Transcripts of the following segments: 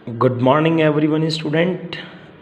Good morning everyone student.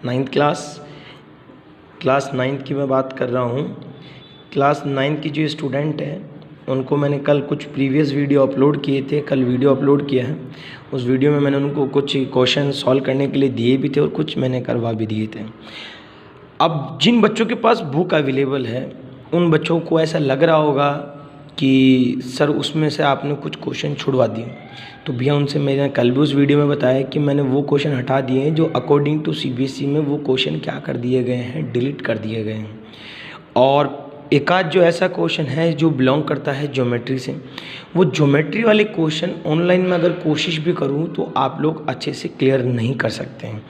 Ninth class ninth की मैं बात कर रहा हूँ। क्लास नाइन्थ की जो स्टूडेंट है उनको मैंने कल कुछ प्रीवियस वीडियो अपलोड किए थे। कल वीडियो अपलोड किया है, उस वीडियो में मैंने उनको कुछ क्वेश्चन सॉल्व करने के लिए दिए भी थे और कुछ मैंने करवा भी दिए थे। अब जिन बच्चों के पास बुक अवेलेबल है उन बच्चों को ऐसा लग रहा होगा कि सर उसमें से आपने कुछ क्वेश्चन छुड़वा दिए, तो भैया उनसे मैंने कल भी उस वीडियो में बताया कि मैंने वो क्वेश्चन हटा दिए हैं जो अकॉर्डिंग टू सीबीएसई में वो क्वेश्चन क्या कर दिए गए हैं, डिलीट कर दिए गए हैं। और एक आध जो ऐसा क्वेश्चन है जो बिलोंग करता है ज्योमेट्री से, वो ज्योमेट्री वाले क्वेश्चन ऑनलाइन में अगर कोशिश भी करूँ तो आप लोग अच्छे से क्लियर नहीं कर सकते हैं।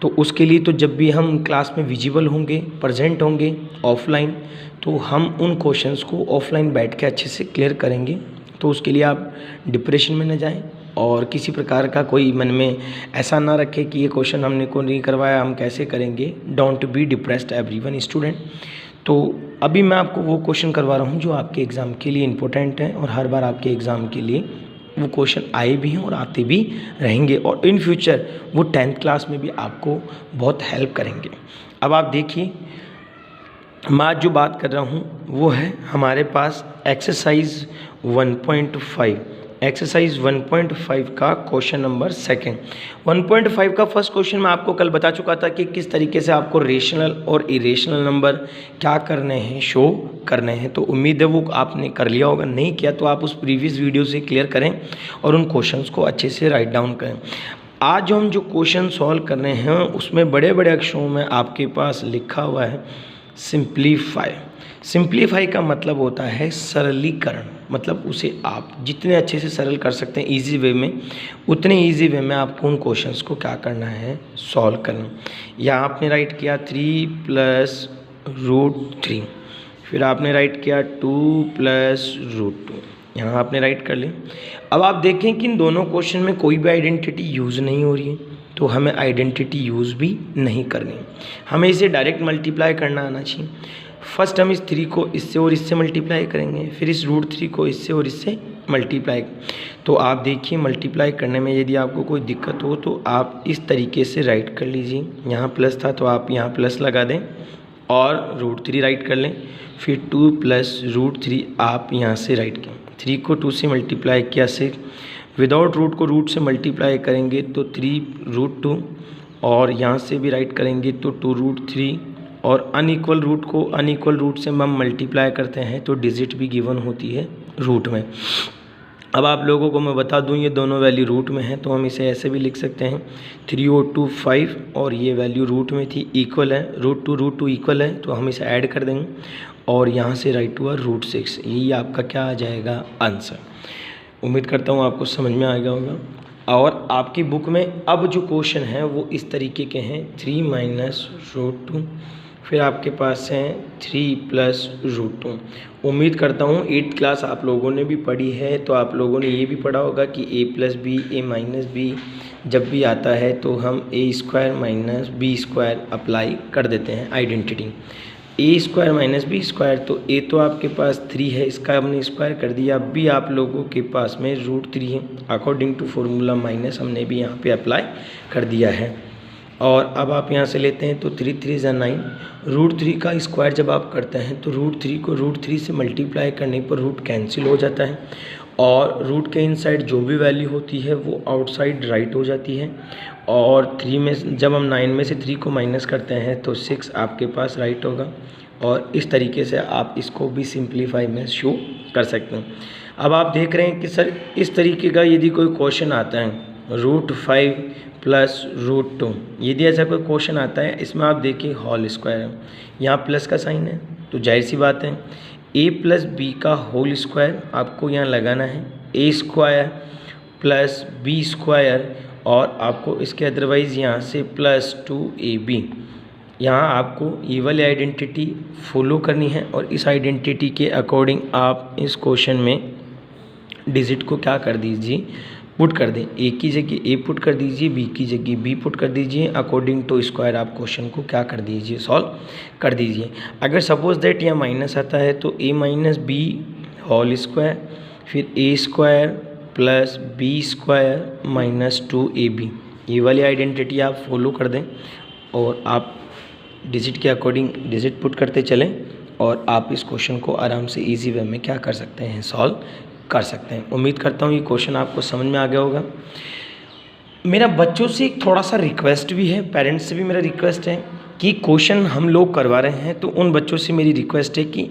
तो उसके लिए तो जब भी हम क्लास में विजिबल होंगे, प्रेजेंट होंगे ऑफलाइन, तो हम उन क्वेश्चंस को ऑफलाइन बैठ के अच्छे से क्लियर करेंगे। तो उसके लिए आप डिप्रेशन में न जाएं और किसी प्रकार का कोई मन में ऐसा ना रखें कि ये क्वेश्चन हमने को नहीं करवाया, हम कैसे करेंगे। Don't be depressed everyone student. तो अभी मैं आपको वो क्वेश्चन करवा रहा हूँ जो आपके एग्ज़ाम के लिए इम्पोर्टेंट है और हर बार आपके एग्ज़ाम के लिए वो क्वेश्चन आए भी हैं और आते भी रहेंगे, और इन फ्यूचर वो 10th क्लास में भी आपको बहुत हेल्प करेंगे। अब आप देखिए, मैं आज जो बात कर रहा हूँ वो है हमारे पास एक्सरसाइज 1.5। एक्सरसाइज 1.5 का क्वेश्चन नंबर सेकंड। 1.5 का फर्स्ट क्वेश्चन मैं आपको कल बता चुका था कि किस तरीके से आपको रेशनल और इरेशनल नंबर क्या करने हैं, शो करने हैं। तो उम्मीद है वो आपने कर लिया होगा, नहीं किया तो आप उस प्रीवियस वीडियो से क्लियर करें और उन क्वेश्चंस को अच्छे से राइट डाउन करें। आज हम जो क्वेश्चन सॉल्व कर रहे हैं उसमें बड़े बड़े अक्षरों में आपके पास लिखा हुआ है सिंप्लीफाई। सिंप्लीफाई का मतलब होता है सरलीकरण, मतलब उसे आप जितने अच्छे से सरल कर सकते हैं इजी वे में, उतने इजी वे में आपको उन क्वेश्चंस को क्या करना है, सॉल्व करना। यहाँ आपने राइट किया 3 + √3, फिर आपने राइट किया 2 + √2, यहाँ आपने राइट कर लिया। अब आप देखें कि इन दोनों क्वेश्चन में कोई भी आइडेंटिटी यूज़ नहीं हो रही है, तो हमें आइडेंटिटी यूज़ भी नहीं करनी, हमें इसे डायरेक्ट मल्टीप्लाई करना आना चाहिए। फर्स्ट हम इस 3 को इससे और इससे मल्टीप्लाई करेंगे, फिर इस √3 को इससे और इससे मल्टीप्लाई। तो आप देखिए मल्टीप्लाई करने में यदि आपको कोई दिक्कत हो तो आप इस तरीके से राइट कर लीजिए। यहाँ प्लस था तो आप यहाँ प्लस लगा दें और √3 राइट कर लें, फिर 2 + √3 आप यहाँ से राइट करें। 3 को 2 से मल्टीप्लाई किया, 6 विदाउट रूट को रूट से मल्टीप्लाई करेंगे तो 3√2, और यहाँ से भी राइट करेंगे तो 2√3, और अनइक्वल रूट को अनइक्वल रूट से हम मल्टीप्लाई करते हैं तो डिजिट भी गिवन होती है रूट में। अब आप लोगों को मैं बता दूं ये दोनों वैल्यू रूट में है, तो हम इसे ऐसे भी लिख सकते हैं 3 और 2 5, और ये वैल्यू रूट में थी, इक्वल है, √2 इक्वल है, तो हम इसे ऐड कर देंगे और यहाँ से राइट हुआ √6। यही आपका क्या आ जाएगा, आंसर। उम्मीद करता हूँ आपको समझ में आ गया होगा। और आपकी बुक में अब जो क्वेश्चन है वो इस तरीके के हैं 3 - √2, फिर आपके पास हैं 3 + √2। उम्मीद करता हूँ 8th क्लास आप लोगों ने भी पढ़ी है, तो आप लोगों ने ये भी पढ़ा होगा कि a + b a - b जब भी आता है तो हम a² - b² अप्लाई कर देते हैं आइडेंटिटी। a² - b², तो a तो आपके पास 3 है, इसका हमने स्क्वायर कर दिया। b आप लोगों के पास में √3 है, अकॉर्डिंग टू फॉर्मूला माइनस हमने भी यहाँ पे अप्लाई कर दिया है। और अब आप यहाँ से लेते हैं तो 3 3 = 9, √3 का स्क्वायर जब आप करते हैं तो √3 को √3 से मल्टीप्लाई करने पर रूट कैंसिल हो जाता है, और रूट के इनसाइड जो भी वैल्यू होती है वो आउटसाइड राइट हो जाती है। और 3 में जब हम 9 में से 3 को माइनस करते हैं तो 6 आपके पास राइट होगा, और इस तरीके से आप इसको भी सिंप्लीफाई में शो कर सकते हैं। अब आप देख रहे हैं कि सर इस तरीके का यदि कोई क्वेश्चन आता है √5 + √2, यदि ऐसा कोई क्वेश्चन आता है, इसमें आप देखिए होल स्क्वायर है, यहाँ प्लस का साइन है, तो जाहिर सी बात है a + b का होल स्क्वायर आपको यहाँ लगाना है, a² + b², और आपको इसके अदरवाइज़ यहाँ से +2ab। यहाँ आपको ये वाली आइडेंटिटी फॉलो करनी है, और इस आइडेंटिटी के अकॉर्डिंग आप इस क्वेश्चन में डिजिट को क्या कर दीजिए, पुट कर दें। a की जगह a पुट कर दीजिए, b की जगह b पुट कर दीजिए, अकॉर्डिंग टू स्क्वायर आप क्वेश्चन को क्या कर दीजिए, सॉल्व कर दीजिए। अगर सपोज दैट यहाँ माइनस आता है तो a - b होल स्क्वायर, फिर a² + b² - 2ab, ये वाली आइडेंटिटी आप फॉलो कर दें और आप डिजिट के अकॉर्डिंग डिजिट पुट करते चलें और आप इस क्वेश्चन को आराम से इजी वे में क्या कर सकते हैं, सॉल्व कर सकते हैं। उम्मीद करता हूँ ये क्वेश्चन आपको समझ में आ गया होगा। मेरा बच्चों से एक थोड़ा सा रिक्वेस्ट भी है, पेरेंट्स से भी मेरा रिक्वेस्ट है कि क्वेश्चन हम लोग करवा रहे हैं तो उन बच्चों से मेरी रिक्वेस्ट है कि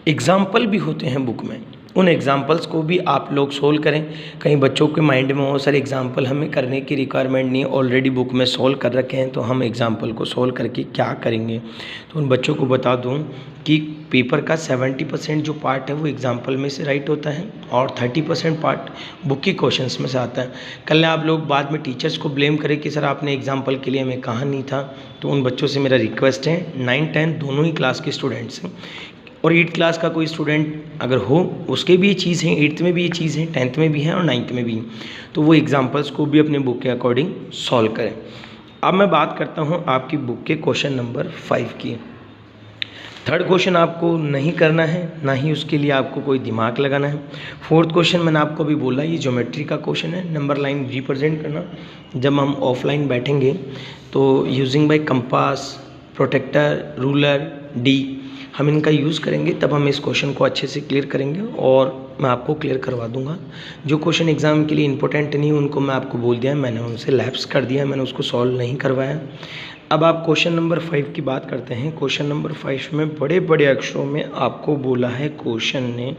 एग्जाम्पल भी होते हैं बुक में, उन एग्जाम्पल्स को भी आप लोग सोल्व करें। कहीं बच्चों के माइंड में हो सर एग्जाम्पल हमें करने की रिक्वायरमेंट नहीं है, ऑलरेडी बुक में सोल्व कर रखे हैं तो हम एग्जाम्पल को सोल्व करके क्या करेंगे। तो उन बच्चों को बता दूं कि पेपर का 70% जो पार्ट है वो एग्जाम्पल में से राइट होता है और 30% पार्ट बुक के क्वेश्चंस में से आता है। कल आप लोग बाद में टीचर्स को ब्लेम करें कि सर आपने एग्जाम्पल के लिए हमें कहा नहीं था। तो उन बच्चों से मेरा रिक्वेस्ट है, 9-10 दोनों ही क्लास के स्टूडेंट्स हैं और 8th क्लास का कोई स्टूडेंट अगर हो उसके भी ये चीज़ है, 8th में भी ये चीज़ है, 10th में भी है और 9th में भी, तो वो एग्जाम्पल्स को भी अपने बुक के अकॉर्डिंग सॉल्व करें। अब मैं बात करता हूँ आपकी बुक के क्वेश्चन नंबर 5 की। थर्ड क्वेश्चन आपको नहीं करना है, ना ही उसके लिए आपको कोई दिमाग लगाना है। फोर्थ क्वेश्चन मैंने आपको अभी बोला ये ज्योमेट्री का क्वेश्चन है, नंबर लाइन रिप्रेजेंट करना। जब हम ऑफलाइन बैठेंगे तो using by compass, protractor, ruler, डी हम इनका यूज़ करेंगे, तब हम इस क्वेश्चन को अच्छे से क्लियर करेंगे और मैं आपको क्लियर करवा दूंगा। जो क्वेश्चन एग्जाम के लिए इंपॉर्टेंट नहीं उनको मैं आपको बोल दिया है, मैंने उनसे लैप्स कर दिया है, मैंने उसको सॉल्व नहीं करवाया। अब आप क्वेश्चन नंबर 5 की बात करते हैं। क्वेश्चन नंबर 5 में बड़े बड़े अक्षरों में आपको बोला है क्वेश्चन ने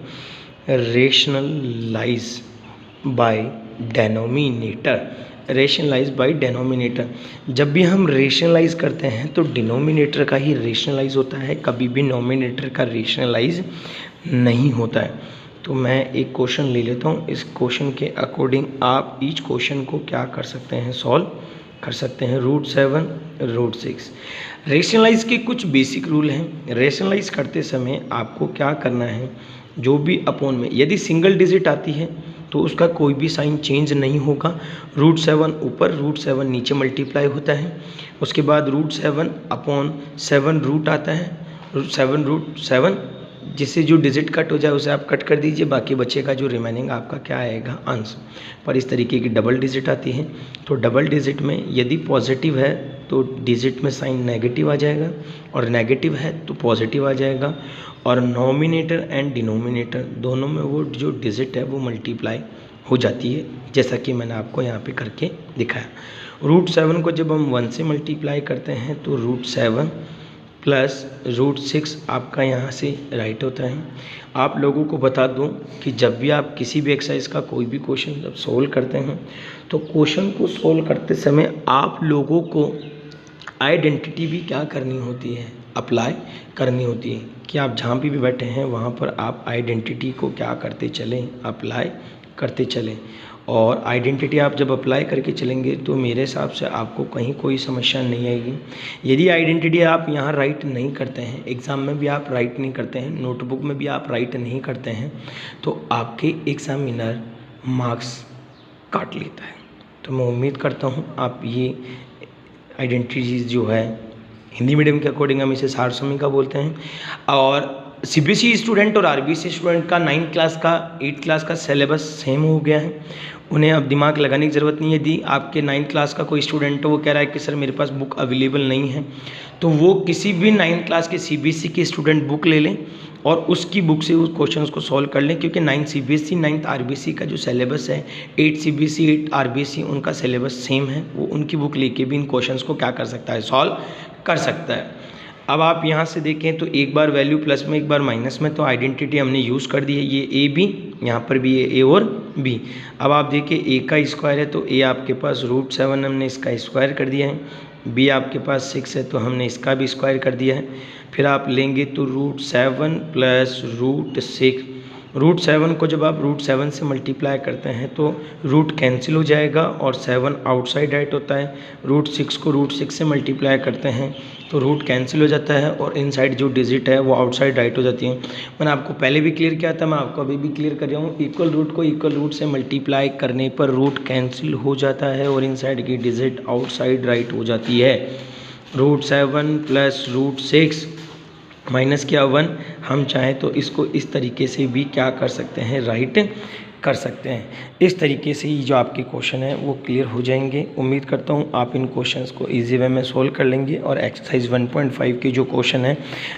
rationalise by denominator. Rationalise by denominator, जब भी हम रेशनलाइज करते हैं तो डिनोमिनेटर का ही रेशनलाइज होता है, कभी भी नोमिनेटर का रेशनलाइज नहीं होता है। तो मैं एक क्वेश्चन ले लेता हूँ, इस क्वेश्चन के अकॉर्डिंग आप ईच क्वेश्चन को क्या कर सकते हैं, सॉल्व कर सकते हैं। √7, √6 रेशनलाइज के कुछ बेसिक रूल हैं। रेशनलाइज करते समय आपको क्या करना है, जो भी अपॉन में यदि सिंगल डिजिट आती है तो उसका कोई भी साइन चेंज नहीं होगा। √7 ऊपर, √7 नीचे मल्टीप्लाई होता है। उसके बाद √7 अपॉन 7 रूट आता है, 7 जिससे जो डिजिट कट हो जाए उसे आप कट कर दीजिए, बाकी बचेगा जो रिमेनिंग आपका क्या आएगा, अंश। पर इस तरीके की डबल डिजिट आती है तो डबल डिजिट में यदि पॉजिटिव है तो डिजिट में साइन नेगेटिव आ जाएगा और नेगेटिव है तो पॉजिटिव आ जाएगा। और नोमिनेटर एंड डिनोमिनेटर दोनों में वो जो डिजिट है वो मल्टीप्लाई हो जाती है, जैसा कि मैंने आपको यहाँ पे करके दिखाया। √7 को जब हम 1 से मल्टीप्लाई करते हैं तो √7 प्लस √6 आपका यहाँ से राइट होता है। आप लोगों को बता दूं कि जब भी आप किसी भी एक्सरसाइज का कोई भी क्वेश्चन जब सोल्व करते हैं तो क्वेश्चन को सोल्व करते समय आप लोगों को आइडेंटिटी भी क्या करनी होती है, अप्लाई करनी होती है कि आप जहाँ भी बैठे हैं वहाँ पर आप आइडेंटिटी को क्या करते चलें, अप्लाई करते चलें। और आइडेंटिटी आप जब अप्लाई करके चलेंगे तो मेरे हिसाब से आपको कहीं कोई समस्या नहीं आएगी। यदि आइडेंटिटी आप यहाँ राइट नहीं करते हैं, एग्ज़ाम में भी आप राइट नहीं करते हैं, नोटबुक में भी आप राइट नहीं करते हैं, तो आपके एग्जामिनर मार्क्स काट लेता है। तो मैं उम्मीद करता हूँ आप ये आइडेंटिटीज जो है, हिंदी मीडियम के अकॉर्डिंग हम इसे सारसमीका बोलते हैं, और सीबीएसई स्टूडेंट और आरबीसी स्टूडेंट का 9th क्लास का 8th क्लास का सिलेबस सेम हो गया है, उन्हें अब दिमाग लगाने की ज़रूरत नहीं है। यदि आपके 9th क्लास का कोई स्टूडेंट है वो कह रहा है कि सर मेरे पास बुक अवेलेबल नहीं है, तो वो किसी भी 9th क्लास के सीबीएसई के स्टूडेंट बुक ले लें और उसकी बुक से उस क्वेश्चंस को सॉल्व कर लें, क्योंकि 9th सीबीएसई 9th आरबीसी का जो सिलेबस है, 8th सीबीएसई 8th आरबीसी उनका सिलेबस सेम है। वो उनकी बुक लेके भी इन क्वेश्चंस को क्या कर सकता है, सॉल्व कर सकता है। अब आप यहाँ से देखें तो एक बार वैल्यू प्लस में एक बार माइनस में, तो आइडेंटिटी हमने यूज़ कर दी है। ये ए बी, यहाँ पर भी ये ए और बी। अब आप देखिए ए का स्क्वायर है तो ए आपके पास √7 हमने इसका स्क्वायर कर दिया है, बी आपके पास 6 है तो हमने इसका भी स्क्वायर कर दिया है। फिर आप लेंगे तो √7 प्लस √6, √7 को जब आप √7 से मल्टीप्लाई करते हैं तो रूट कैंसिल हो जाएगा और 7 आउटसाइड राइट होता है। √6 को √6 से मल्टीप्लाई करते हैं तो रूट कैंसिल हो जाता है और इनसाइड जो डिजिट है वो आउटसाइड राइट हो जाती है। मैंने आपको पहले भी क्लियर किया था, मैं आपको अभी भी क्लियर कर रहा हूँ। इक्वल रूट को इक्वल रूट से मल्टीप्लाई करने पर रूट कैंसिल हो जाता है और इनसाइड की डिजिट आउटसाइड राइट हो जाती है। √7 प्लस √6 माइनस किया 1, हम चाहें तो इसको इस तरीके से भी क्या कर सकते हैं, राइट कर सकते हैं। इस तरीके से ये जो आपके क्वेश्चन हैं वो क्लियर हो जाएंगे। उम्मीद करता हूँ आप इन क्वेश्चंस को इजी वे में सोल्व कर लेंगे और एक्सरसाइज 1.5 के जो क्वेश्चन हैं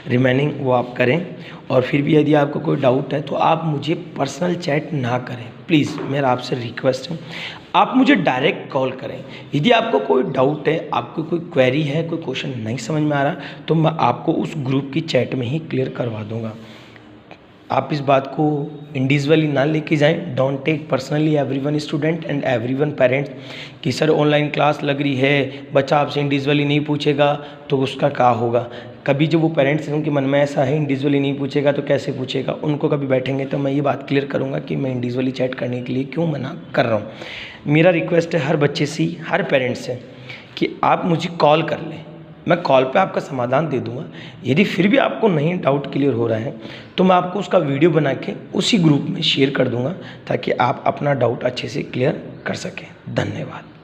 रिमेनिंग वो आप करें। और फिर भी यदि आपको कोई डाउट है तो आप मुझे पर्सनल चैट ना करें, प्लीज़ मेरा आपसे रिक्वेस्ट है, आप मुझे डायरेक्ट कॉल करें। यदि आपको कोई डाउट है, आपको कोई क्वेरी है, कोई क्वेश्चन नहीं समझ में आ रहा, तो मैं आपको उस ग्रुप की चैट में ही क्लियर करवा दूंगा। आप इस बात को इंडिविजुअली ना लेके जाएं। Don't take personally everyone student and everyone parents कि सर ऑनलाइन क्लास लग रही है, बच्चा आपसे इंडिविजुअली नहीं पूछेगा तो उसका क्या होगा। कभी जो वो पेरेंट्स हैं उनके मन में ऐसा है इंडिविजुअली नहीं पूछेगा तो कैसे पूछेगा, उनको कभी बैठेंगे तो मैं ये बात क्लियर करूँगा कि मैं इंडिविजुअली चैट करने के लिए क्यों मना कर रहा हूँ। मेरा रिक्वेस्ट है हर बच्चे से, हर पेरेंट्स से कि आप मुझे कॉल कर लें, मैं कॉल पे आपका समाधान दे दूंगा। यदि फिर भी आपको नहीं डाउट क्लियर हो रहा है तो मैं आपको उसका वीडियो बना के उसी ग्रुप में शेयर कर दूंगा ताकि आप अपना डाउट अच्छे से क्लियर कर सकें। धन्यवाद।